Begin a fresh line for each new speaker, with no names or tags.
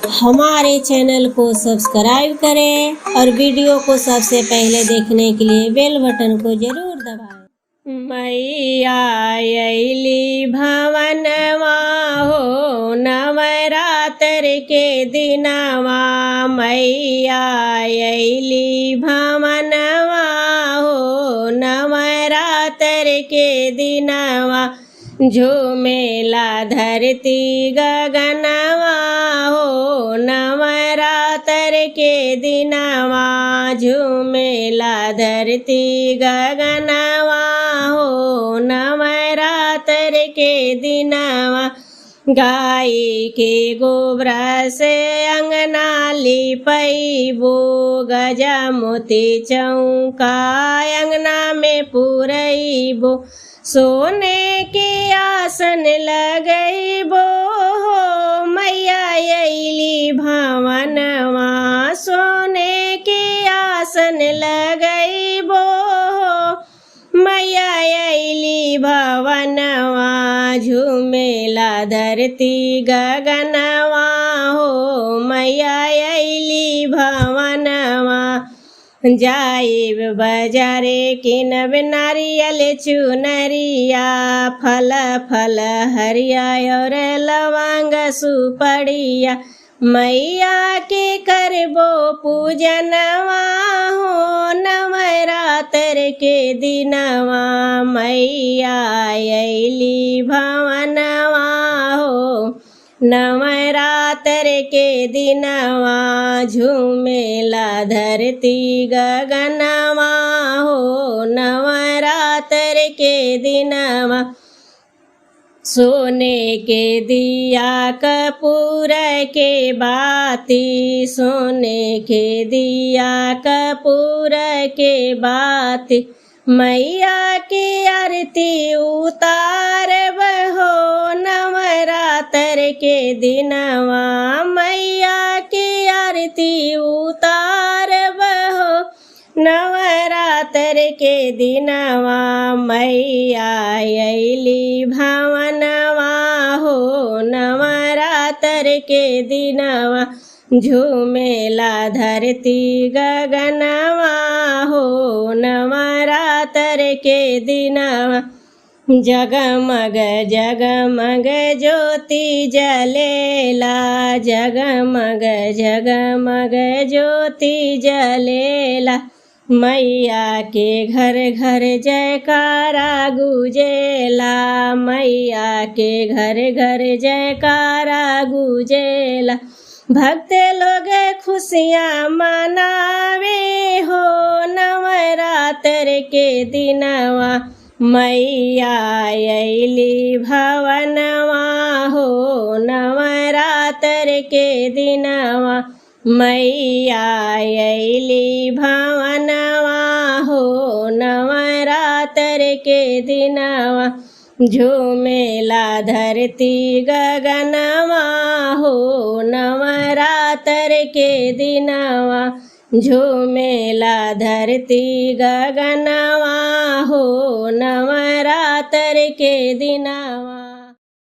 हमारे चैनल को सब्सक्राइब करें और वीडियो को सबसे पहले देखने के लिए बेल बटन को जरूर दबाएं। मैया अइली भवनवा हो नवरात्र के दिनवा, मैया अइली भवनवा हो नवरात्र के दिनवा, झूमेला धरती गगनवा हो नवरात्र के दिनवा, झूमेला धरती गगनवा हो नवरात्र के दिनवा। गाय के गोबरा से अंगना लिपैबो, गजा मोती चौका अंगना में पुरैबो, सोने के आसन लगैबो हो मैया अइली भवनवा, सोने के आसन लगैबो हो मैया अइली भवनवा, झूमेला धरती गगनवा हो मैया अइली भवनवा। जाइब बाजारे किनब नारियल चुनरिया, फल फल हरिया और लवंग सुपड़िया, मैया के करबो पूजनवा हो नवरात्र के दिनवा, मैया अइली भवनवा हो नवरात्र के दिनवा, झूमेला धरती गगनवा हो नवरात्र के दिनवा। सोने के दिया कपूर के बाती, सोने के दिया कपूर के बाती, मैया की आरती उतारब हो नवरात्र के दिनवा, मैया की आरती उतारब हो नवरात्र के दिनवा, मैया अइली भवनवा हो नवरात्र के दिनवा, झूमेला धरती गगनवा हो नवरात्र के दिनवा। जगमग जगमग ज्योति जलेला, जगमग जगमग ज्योति जलेला, मैया के घर घर जयकारा गुजेला, मैया के घर घर जयकारा गुजेला, भक्त लोग खुशियाँ मनावे हो नवरात्र के दिनवा, मैया अइली भवनवा हो नवरात्र के दिनवा, मैया अइली भवनवा हो नवरात्र के दिनवा, झूमेला धरती गगनवा हो नवरात्र के दिनवा, झूमेला धरती गगनवा हो नवरात्र के दिनवा।